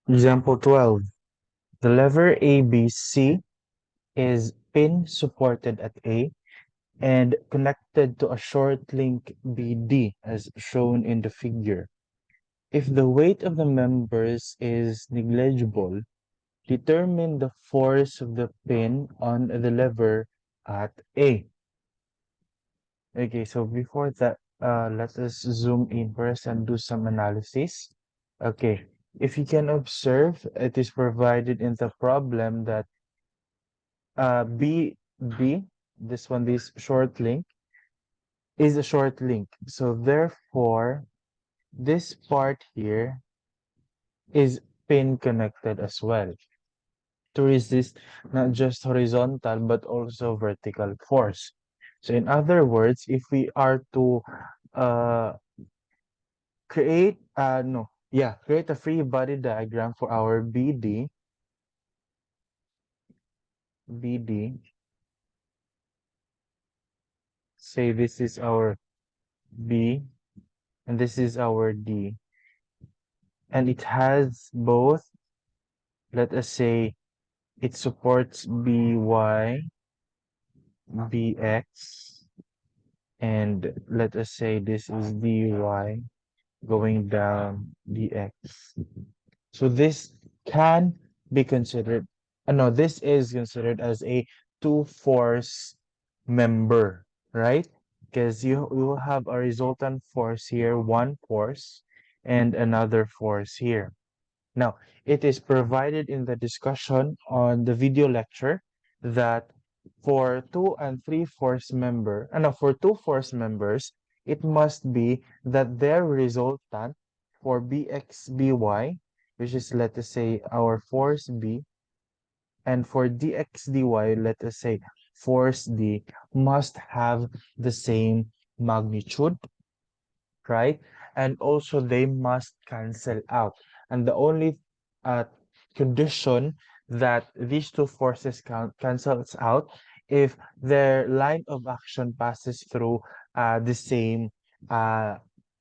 Example 12. The lever ABC is pin supported at A and connected to a short link BD as shown in the figure. If the weight of the members is negligible, determine the force of the pin on the lever at A. Okay, so before that, let us zoom in first and do some analysis. Okay, if you can observe, it is provided in the problem that B, this short link, is a short link. So therefore, this part here is pin connected as well to resist not just horizontal but also vertical force. So in other words, if we are to uh, create a free body diagram for our BD, say this is our B and this is our D, and it has both, let us say it supports BY, BX, and let us say this is DY going down DX. So this can be considered, no, this is considered as a two-force member, right? Because you will have a resultant force here, one force, and another force here. Now, it is provided in the discussion on the video lecture that for for two force members, it must be that their resultant for BXBY, which is let us say our force B, and for DXDY, let us say force D, must have the same magnitude, right? And also they must cancel out. And the only uh, condition that these two forces cancels out if their line of action passes through the same uh,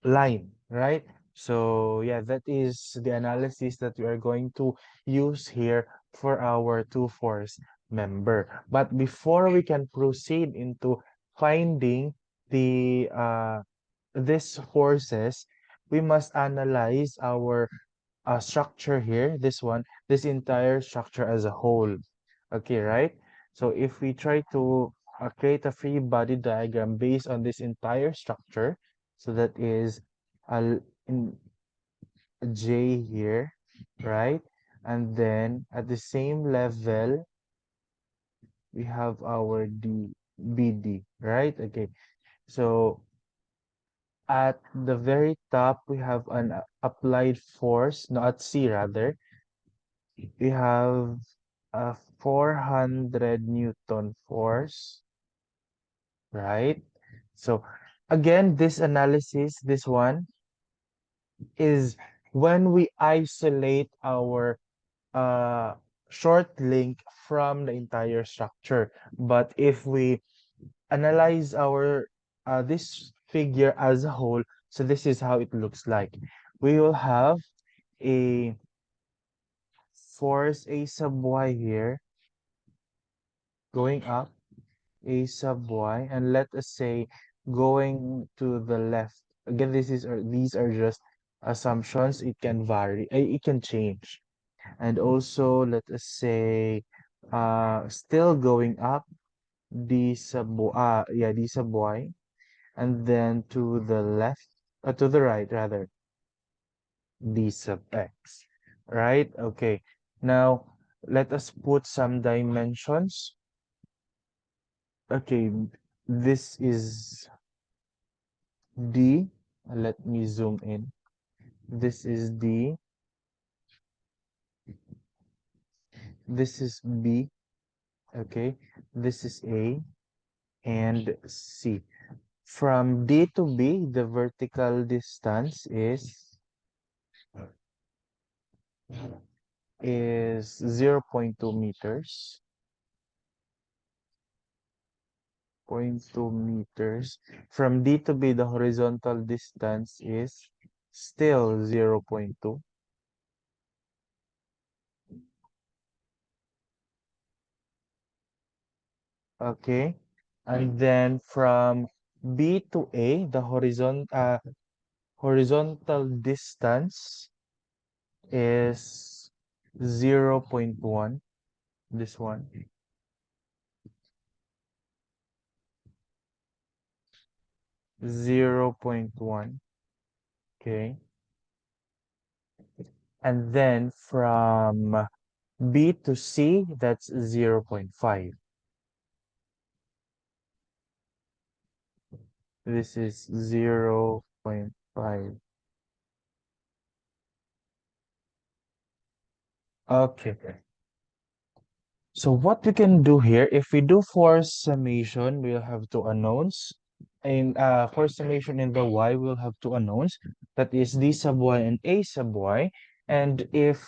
line, right? So yeah, that is the analysis that we are going to use here for our two force member. But before we can proceed into finding the these forces, we must analyze our structure here, this entire structure as a whole. Okay, right? So if we try to create a free body diagram based on this entire structure, so that is in J here, right? And then at the same level, we have our BD, right? Okay, so at the very top, we have an applied force, no, at C rather. We have a 400 Newton force, right? So again, this analysis, this one, is when we isolate our uh, short link from the entire structure. But if we analyze our this figure as a whole, so this is how it looks like. We will have a force A sub y here going up, A sub y, and let us say going to the left. Again, these are just assumptions. It can vary, it can change. And also let us say still going up, D sub y, and then to the left, to the right rather, D sub x, right? Okay, now let us put some dimensions. Okay, this is D. Let me zoom in. This is D. This is B. Okay, this is A and C. From D to B, the vertical distance is 0.2 meters. 0.2 meters. From D to B, the horizontal distance is still 0.2. Okay. And then from B to A, the horizontal distance is 0.1. This one, 0.1. Okay. And then from B to C, that's 0.5. This is 0.5. Okay. So what we can do here, if we do force summation, we'll have to announce. And force summation in the y, we'll have to announce. That is d sub y and a sub y. And if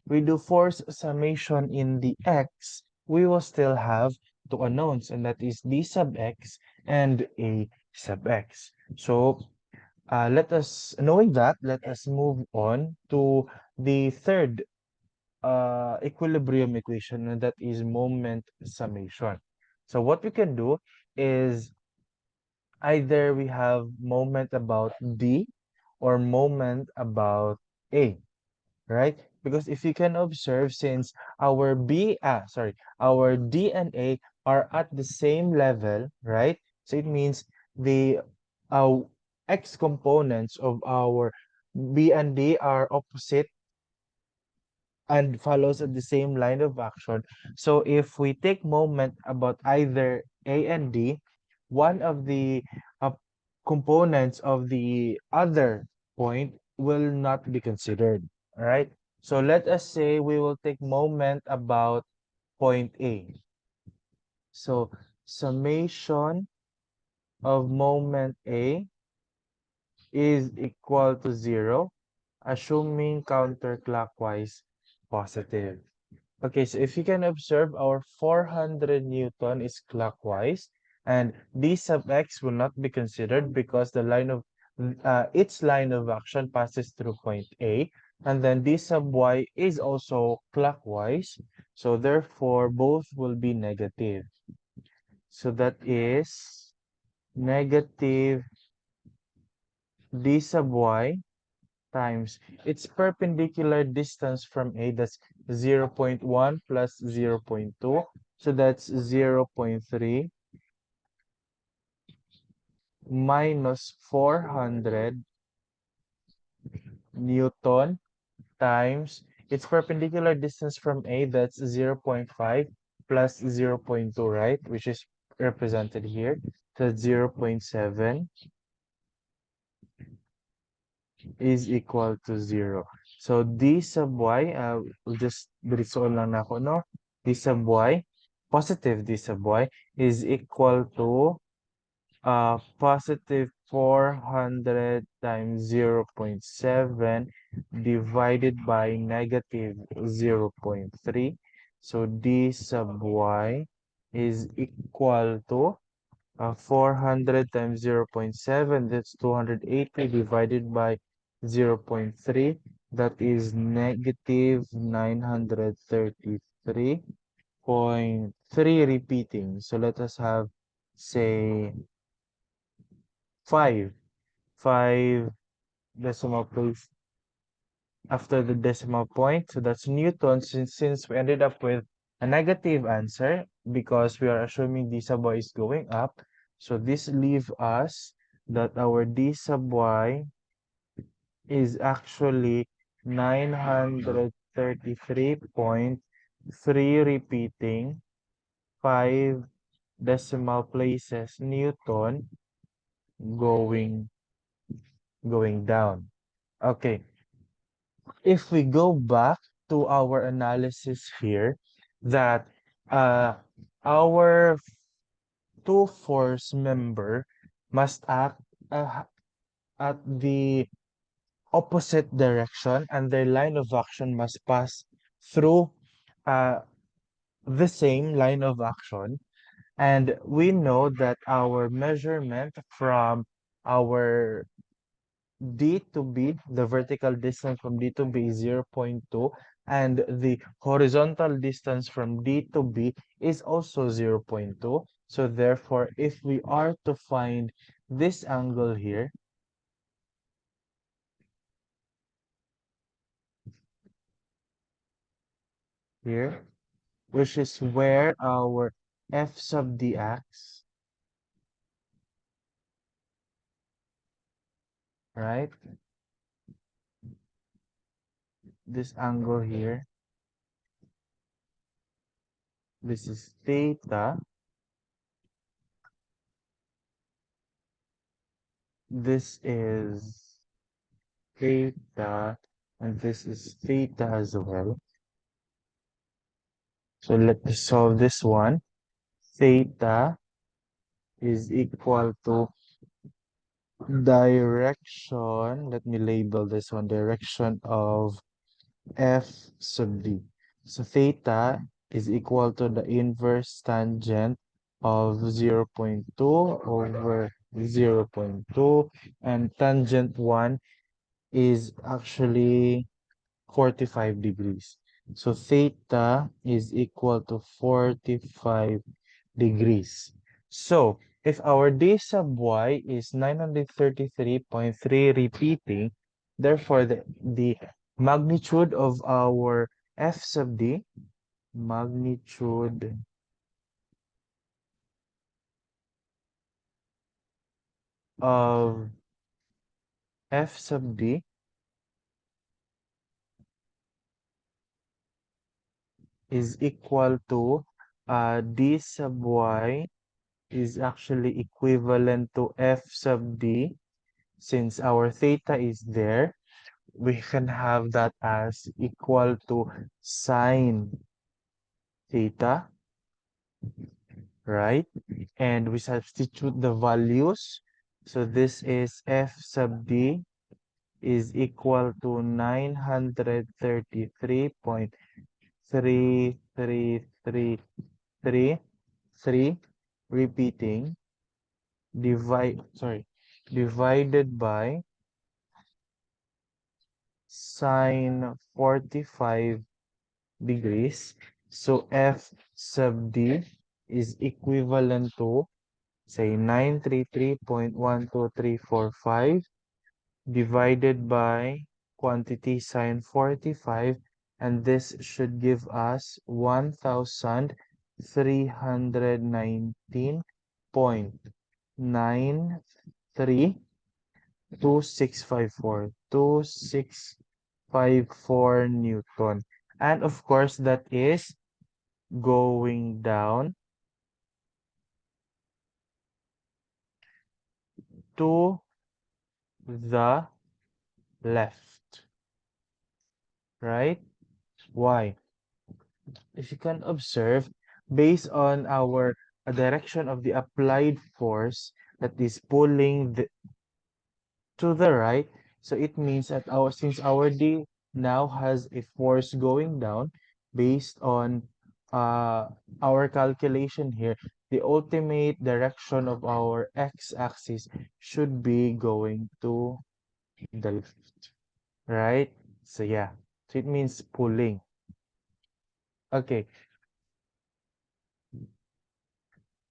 we do force summation in the x, we will still have to announce, and that is d sub x and a sub x. So knowing that, let us move on to the third equilibrium equation, and that is moment summation. So what we can do is either we have moment about D or moment about A, right? Because if you can observe, since our D and A are at the same level, right? So it means the uh, x components of our B and D are opposite and follows the same line of action. So if we take moment about either A and D, one of the uh, components of the other point will not be considered. All right. So let us say we will take moment about point A. So summation of moment A is equal to 0, assuming counterclockwise positive. Okay, so if you can observe, our 400 Newton is clockwise, and d sub x will not be considered because its line of action passes through point A, and then d sub y is also clockwise, so therefore both will be negative. So that is negative d sub y times its perpendicular distance from A, that's 0.1 plus 0.2. So that's 0.3 minus 400 Newton times its perpendicular distance from A, that's 0.5 plus 0.2, right? Which is represented here. So 0.7 is equal to 0. So d sub y, we'll just diretsoon lang na ako, no? D sub y, positive d sub y is equal to positive 400 times 0.7 divided by negative 0.3. So d sub y is equal to 400 times 0.7, that's 280 divided by 0.3, that is negative 933.3 repeating. So let us have, say, 5. 5 decimal place after the decimal point. So that's Newton, since we ended up with a negative answer because we are assuming d sub y is going up. So this leaves us that our d sub y is actually 933.3 repeating 5 decimal places Newton going going down. Okay, if we go back to our analysis here, that uh, our two force member must act uh, at the opposite direction, and their line of action must pass through uh, the same line of action. And we know that our measurement from our D to B, the vertical distance from D to B is 0.2, and the horizontal distance from D to B is also 0.2. So therefore, if we are to find this angle here, which is where our f sub d acts, right? This angle here, this is theta, this is theta, and this is theta as well. So let's solve this one. Theta is equal to direction, let me label this one, direction of f sub d. So theta is equal to the inverse tangent of 0.2 over 0.2, and tangent 1 is actually 45 degrees. So theta is equal to 45 degrees. So if our d sub y is 933.3 repeating, therefore the magnitude of our f sub d, magnitude of f sub d is equal to d sub y is actually equivalent to f sub d. Since our theta is there, we can have that as equal to sine theta, right? And we substitute the values. So this is f sub d is equal to 933.3333, repeating, divided by sine 45 degrees. So f sub d is equivalent to, say, 933.12345 divided by quantity sine 45, and this should give us 1,319.932654 Newton. And of course, that is going down to the left, right? Why? If you can observe, based on our direction of the applied force that is pulling to the right, so it means that since our D now has a force going down based on uh, our calculation here, the ultimate direction of our x-axis should be going to the left, right? So yeah, so it means pulling. Okay,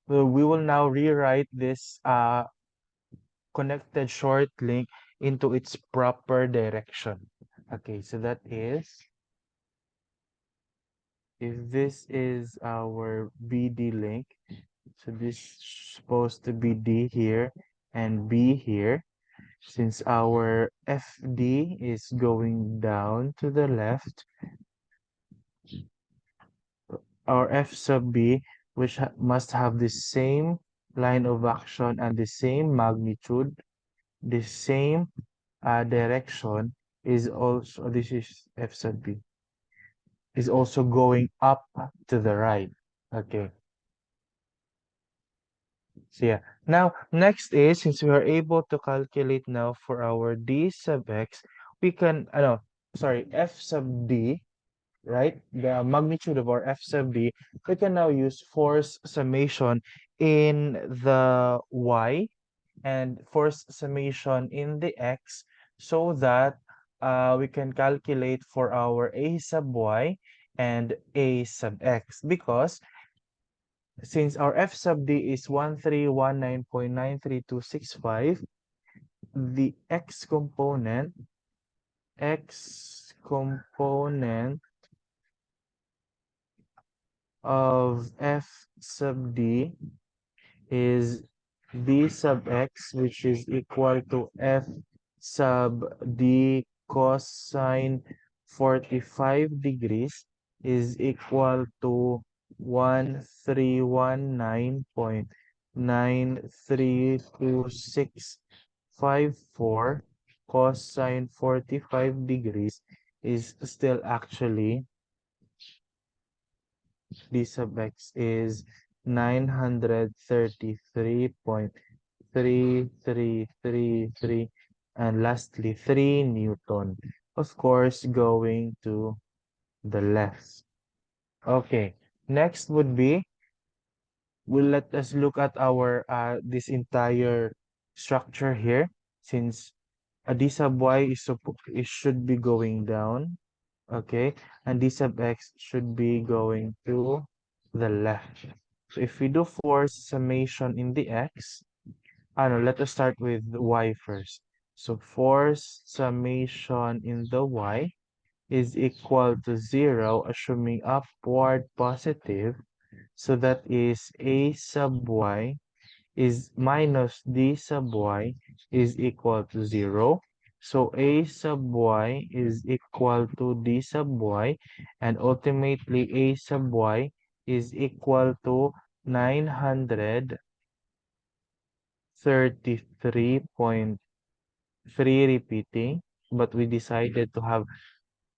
so we will now rewrite this connected short link into its proper direction. Okay, so that is, if this is our BD link, so this is supposed to be D here and B here. Since our FD is going down to the left, our F sub B, which must have the same line of action and the same magnitude, the same direction, is also, this is F sub B, is also going up to the right. Okay. So yeah. Now, next is, since we are able to calculate now for our D sub x, we can, sorry, F sub D, right? The magnitude of our F sub D, we can now use force summation in the Y and force summation in the X, so that we can calculate for our A sub Y and A sub X, because since our f sub d is 1319.93265, the x component of f sub d is d sub x, which is equal to f sub d cosine 45 degrees is equal to 1319.932654 cosine 45 degrees is still actually d sub x is 933.3333 and lastly 3 Newton. Of course, going to the left. Okay, next would be, will let us look at our this entire structure here, since a d sub y is should be going down, okay, and d sub x should be going to the left. So if we do force summation in the x, no, let us start with y first. So force summation in the y is equal to 0, assuming upward positive. So that is a sub y is minus d sub y is equal to 0. So a sub y is equal to d sub y, and ultimately a sub y is equal to 933.3 repeating, but we decided to have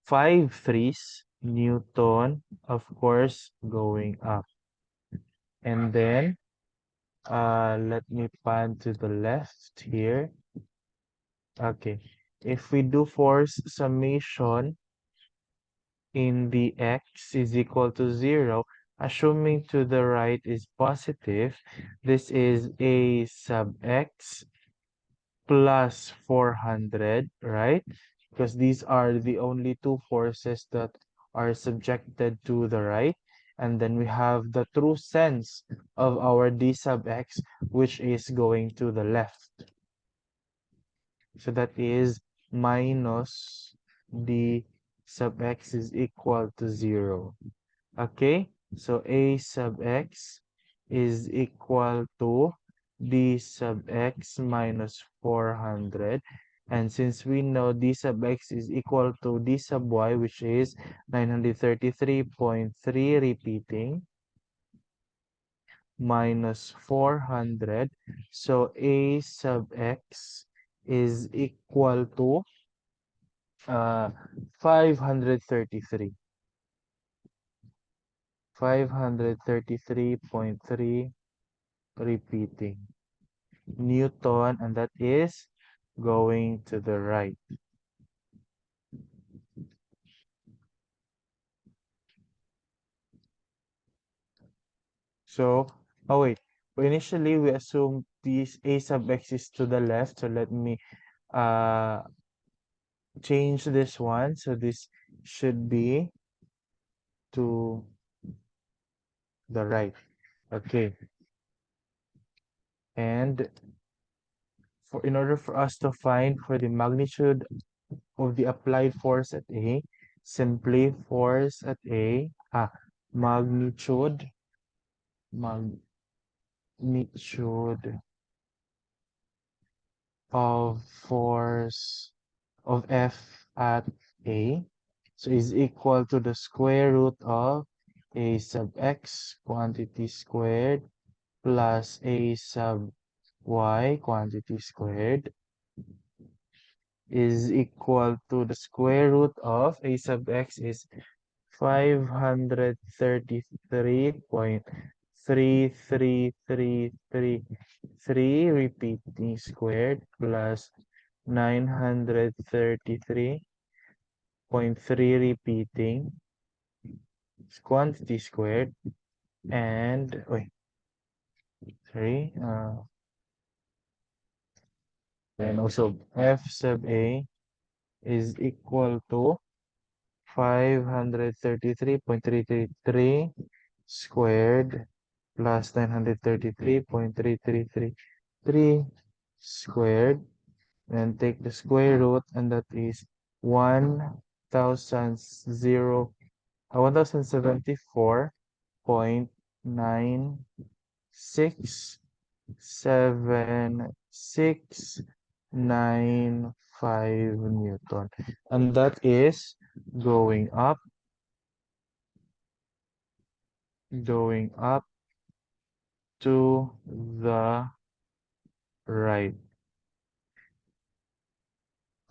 5 threes Newton, of course, going up. And then let me pan to the left here. Okay, if we do force summation in the x is equal to 0, assuming to the right is positive, this is a sub x plus 400, right? Because these are the only two forces that are subjected to the right. And then we have the true sense of our d sub x, which is going to the left. So that is minus d sub x is equal to 0. Okay, so a sub x is equal to d sub x minus 400. And since we know d sub x is equal to d sub y, which is 933.3 repeating, minus 400. So a sub x is equal to 533. 533.3 repeating Newton, and that is going to the right. So, oh wait, initially we assume this a sub x is to the left, so let me uh change this one. So this should be to the right. Okay. And in order for us to find for the magnitude of the applied force at A, simply force at A, magnitude, magnitude of force of F at A, so is equal to the square root of A sub X quantity squared plus A sub Y quantity squared is equal to the square root of A sub X is 533.3333 repeating squared plus 933.3 repeating quantity squared, and wait, sorry, and also f sub a is equal to 533.333 squared plus 933.3333 squared, and take the square root, and that is 1074.967695 Newton. And that is going up, going up to the right.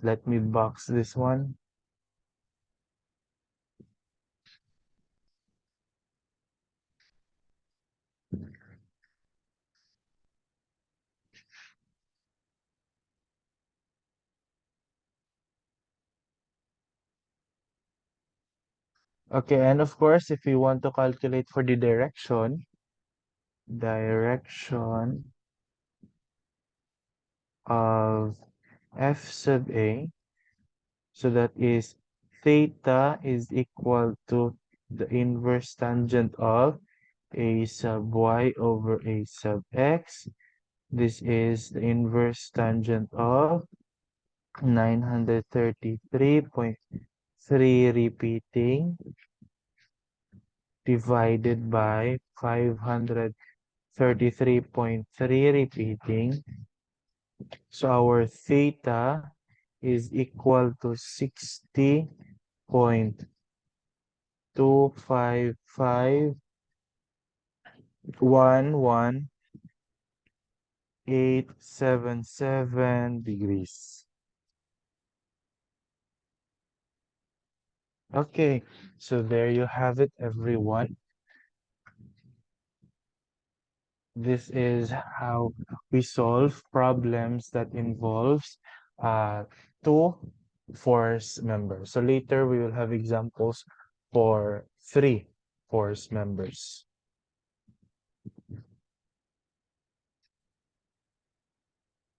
Let me box this one. Okay, and of course, if you want to calculate for the direction of F sub A, so that is theta is equal to the inverse tangent of A sub Y over A sub X. This is the inverse tangent of 933.3 repeating divided by 533.3 repeating. So our theta is equal to 60.25511.877 degrees. Okay, so there you have it, everyone. This is how we solve problems that involves two force members. So later we will have examples for three force members.